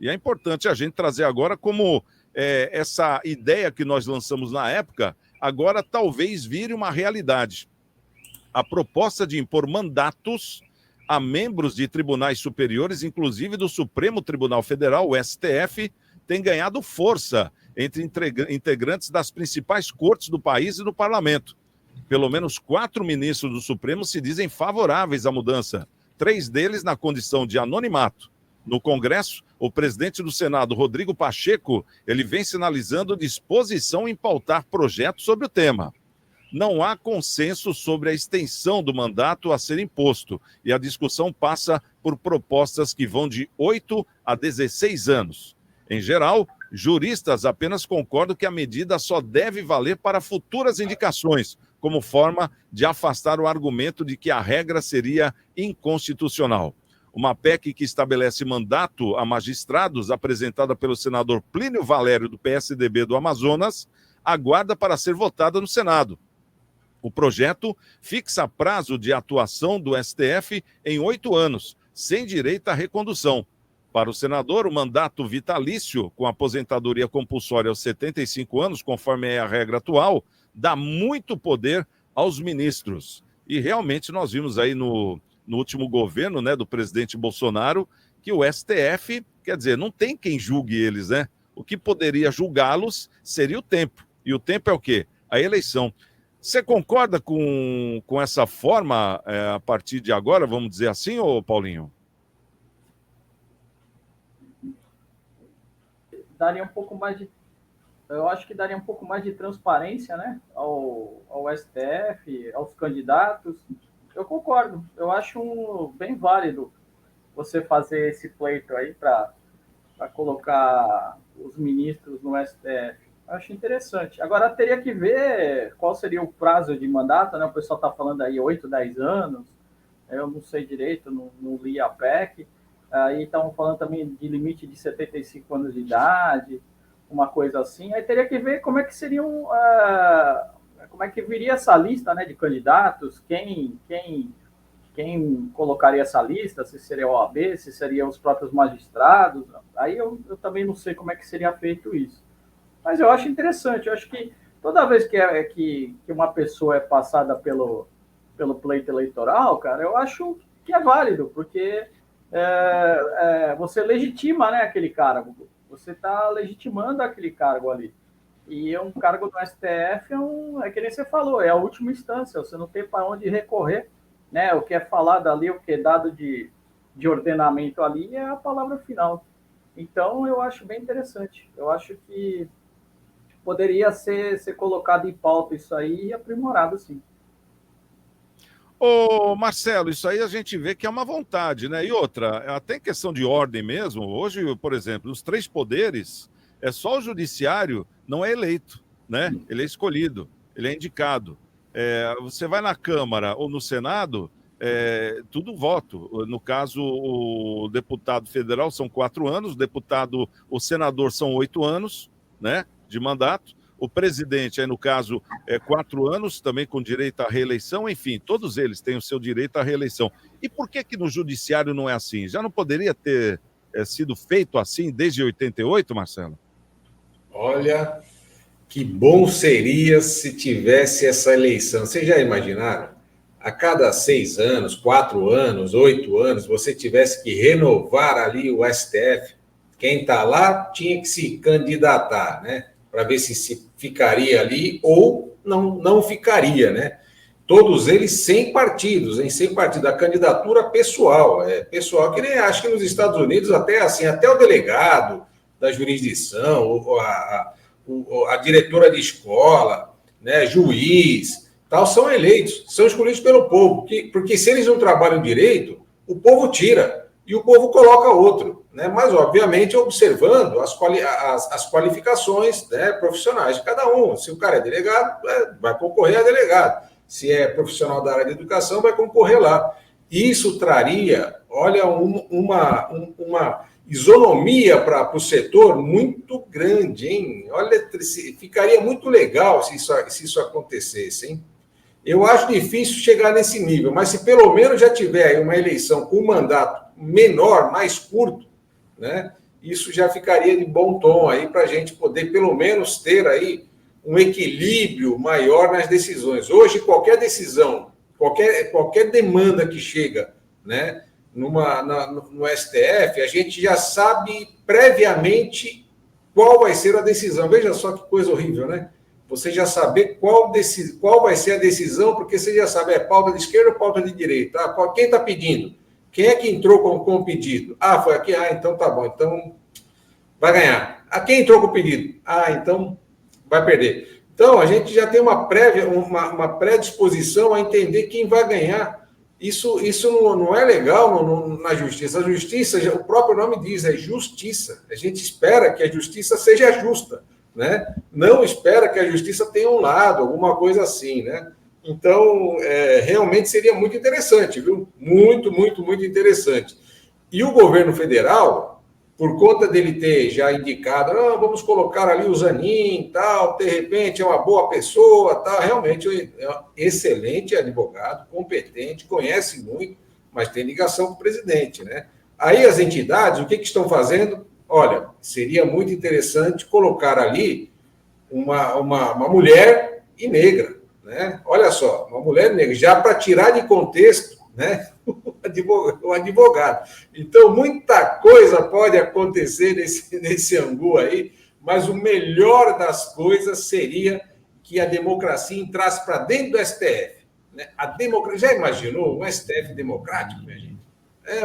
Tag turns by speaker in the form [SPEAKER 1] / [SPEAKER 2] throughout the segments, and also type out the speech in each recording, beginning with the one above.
[SPEAKER 1] E é importante a gente trazer agora como essa ideia que nós lançamos na época, agora talvez vire uma realidade. A proposta de impor mandatos a membros de tribunais superiores, inclusive do Supremo Tribunal Federal, o STF, tem ganhado força entre integrantes das principais cortes do país e do parlamento. Pelo menos 4 ministros do Supremo se dizem favoráveis à mudança, 3 deles na condição de anonimato. No Congresso, o presidente do Senado, Rodrigo Pacheco, ele vem sinalizando disposição em pautar projetos sobre o tema. Não há consenso sobre a extensão do mandato a ser imposto, e a discussão passa por propostas que vão de 8 a 16 anos. Em geral, juristas apenas concordam que a medida só deve valer para futuras indicações, como forma de afastar o argumento de que a regra seria inconstitucional. Uma PEC que estabelece mandato a magistrados, apresentada pelo senador Plínio Valério, do PSDB do Amazonas, aguarda para ser votada no Senado. O projeto fixa prazo de atuação do STF em 8 anos, sem direito à recondução. Para o senador, o mandato vitalício, com aposentadoria compulsória aos 75 anos, conforme é a regra atual, dá muito poder aos ministros. E realmente nós vimos aí no último governo, né, do presidente Bolsonaro, que o STF, quer dizer, não tem quem julgue eles, né? O que poderia julgá-los seria o tempo. E o tempo é o quê? A eleição. Você concorda com essa forma a partir de agora, vamos dizer assim, ô Paulinho?
[SPEAKER 2] Daria um pouco mais de... Eu acho que daria um pouco mais de transparência, né, ao STF, aos candidatos. Eu concordo. Eu acho bem válido você fazer esse pleito aí para colocar os ministros no STF. Acho interessante. Agora, teria que ver qual seria o prazo de mandato, né? O pessoal está falando aí 8, 10 anos. Eu não sei direito, não li a PEC. Aí estavam falando também de limite de 75 anos de idade, uma coisa assim. Aí teria que ver como é que seriam... como é que viria essa lista, né, de candidatos, quem colocaria essa lista, se seria a OAB, se seriam os próprios magistrados. Aí eu também não sei como é que seria feito isso. Mas eu acho interessante, eu acho que toda vez que uma pessoa é passada pelo pleito eleitoral, cara, eu acho que é válido, porque você legitima, né, aquele cargo, você está legitimando aquele cargo ali. E um cargo do STF é que nem você falou, é a última instância, você não tem para onde recorrer, né? O que é falado ali, o que é dado de ordenamento ali é a palavra final. Então, eu acho bem interessante. Eu acho que poderia ser colocado em pauta isso aí e aprimorado, sim.
[SPEAKER 1] Ô, Marcelo, isso aí a gente vê que é uma vontade, né? E outra, até em questão de ordem mesmo, hoje, por exemplo, os 3 poderes, é só o judiciário não é eleito, né? Ele é escolhido, ele é indicado. Você vai na Câmara ou no Senado, tudo voto. No caso, o deputado federal são 4 anos, o senador são 8 anos, né, de mandato. O presidente, aí no caso, 4 anos, também com direito à reeleição. Enfim, todos eles têm o seu direito à reeleição. E por que no judiciário não é assim? Já não poderia ter sido feito assim desde 88, Marcelo?
[SPEAKER 3] Olha, que bom seria se tivesse essa eleição. Vocês já imaginaram? A cada 6 anos, 4 anos, 8 anos, você tivesse que renovar ali o STF. Quem está lá tinha que se candidatar, né? Para ver se ficaria ali ou não ficaria, né? Todos eles sem partidos, sem partido. A candidatura pessoal. Pessoal que nem acho que nos Estados Unidos até assim, até o delegado da jurisdição, a diretora de escola, né, juiz, tal, são eleitos, são escolhidos pelo povo, porque se eles não trabalham direito, o povo tira e o povo coloca outro, né? Mas, obviamente, observando as qualificações, né, profissionais de cada um. Se o cara é delegado, vai concorrer a delegado. Se é profissional da área da educação, vai concorrer lá. Isso traria, olha, uma isonomia para o setor muito grande, hein? Olha, ficaria muito legal se isso acontecesse, hein? Eu acho difícil chegar nesse nível, mas se pelo menos já tiver uma eleição com um mandato menor, mais curto, né? isso já ficaria de bom tom aí para a gente poder, pelo menos, ter aí um equilíbrio maior nas decisões. Hoje, qualquer decisão, qualquer demanda que chega, né, no STF, a gente já sabe previamente qual vai ser a decisão. Veja só que coisa horrível, né? Você já saber qual vai ser a decisão, porque você já sabe, é pauta de esquerda ou pauta de direita. Quem está pedindo? Quem é que entrou com o pedido? Foi aqui. Então tá bom. Então vai ganhar. Quem entrou com o pedido? Então vai perder. Então a gente já tem uma predisposição a entender quem vai ganhar. Isso não é legal na justiça. A justiça, o próprio nome diz, é justiça. A gente espera que a justiça seja justa, né? Não espera que a justiça tenha um lado, alguma coisa assim, né? Então, realmente seria muito interessante, viu? Muito, muito, muito interessante. E o governo federal, por conta dele ter já indicado, vamos colocar ali o Zanin, tal, de repente é uma boa pessoa, tal, realmente é um excelente advogado, competente, conhece muito, mas tem ligação com o presidente, né? Aí as entidades, o que estão fazendo? Olha, seria muito interessante colocar ali uma mulher e negra, né? Olha só, uma mulher negra, já para tirar de contexto, né, o advogado. Então, muita coisa pode acontecer nesse angu aí, mas o melhor das coisas seria que a democracia entrasse para dentro do STF. Né? Já imaginou um STF democrático, minha gente?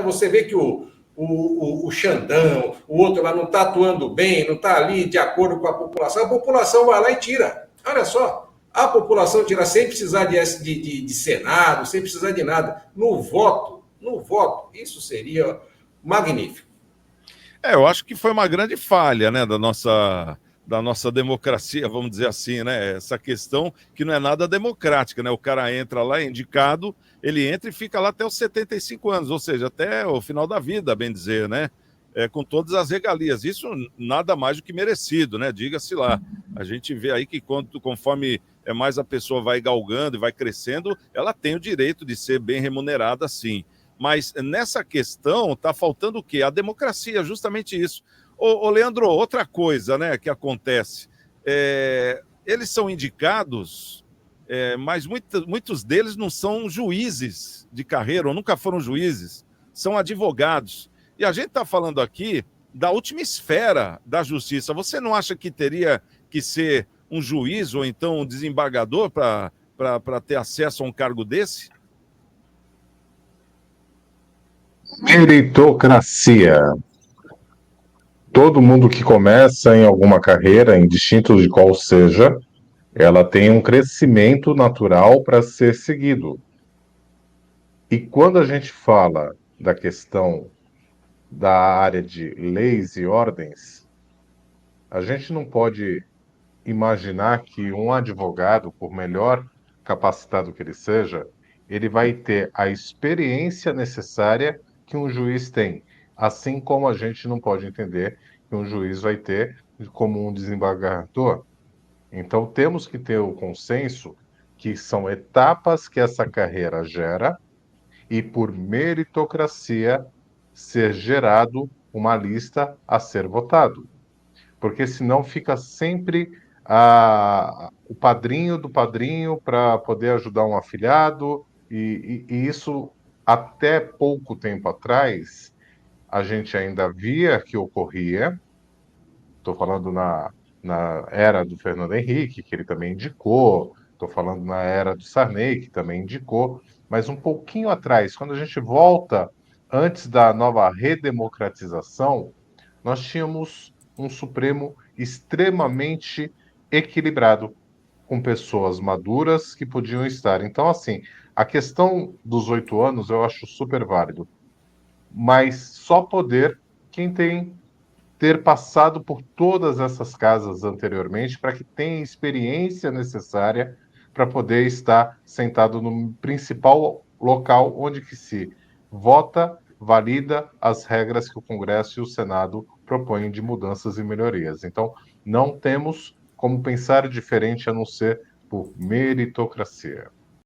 [SPEAKER 3] Você vê que o Xandão, o outro lá não está atuando bem, não está ali de acordo com a população vai lá e tira. Olha só, a população tira sem precisar de Senado, sem precisar de nada. No voto, isso seria magnífico.
[SPEAKER 1] Eu acho que foi uma grande falha, né, da nossa democracia, vamos dizer assim, né? Essa questão que não é nada democrática, né? O cara entra lá, é indicado, ele entra e fica lá até os 75 anos, ou seja, até o final da vida, bem dizer, né? Com todas as regalias. Isso nada mais do que merecido, né? Diga-se lá. A gente vê aí que conforme mais a pessoa vai galgando e vai crescendo, ela tem o direito de ser bem remunerada, sim. Mas nessa questão está faltando o quê? A democracia, justamente isso. Ô Leandro, outra coisa, né, que acontece, eles são indicados, mas muitos deles não são juízes de carreira, ou nunca foram juízes, são advogados. E a gente está falando aqui da última esfera da justiça. Você não acha que teria que ser um juiz ou então um desembargador para ter acesso a um cargo desse?
[SPEAKER 4] Meritocracia. Todo mundo que começa em alguma carreira, indistinto de qual seja, ela tem um crescimento natural para ser seguido. E quando a gente fala da questão da área de leis e ordens, a gente não pode imaginar que um advogado, por melhor capacitado que ele seja, ele vai ter a experiência necessária que um juiz tem, assim como a gente não pode entender que um juiz vai ter como um desembargador. Então temos que ter o consenso que são etapas que essa carreira gera e por meritocracia ser gerado uma lista a ser votado. Porque senão fica sempre o padrinho do padrinho para poder ajudar um afilhado, e isso até pouco tempo atrás a gente ainda via que ocorria. Estou falando na era do Fernando Henrique, que ele também indicou, estou falando na era do Sarney, que também indicou, mas um pouquinho atrás, quando a gente volta antes da nova redemocratização, nós tínhamos um Supremo extremamente equilibrado, com pessoas maduras que podiam estar. Então, assim, a questão dos 8 anos eu acho super válido, mas só poder quem ter passado por todas essas casas anteriormente para que tenha a experiência necessária para poder estar sentado no principal local onde que se vota, valida as regras que o Congresso e o Senado propõem de mudanças e melhorias. Então, não temos como pensar diferente a não ser por meritocracia.